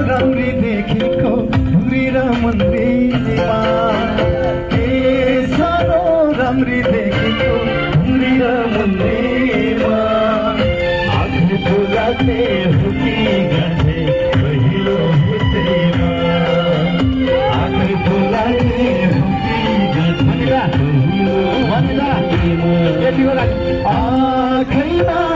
राम्री देखेको ढुङ्ग्री र मन्दिरमा के सानो राम्री देखेको ढुङ्ग्री र मन्दिरमा आँखी फुलाते हुकी गाँठे पहिलो भेटेमा आँखी फुलाते हुकी गाँठे पहिलो भेटेमा आँखैमा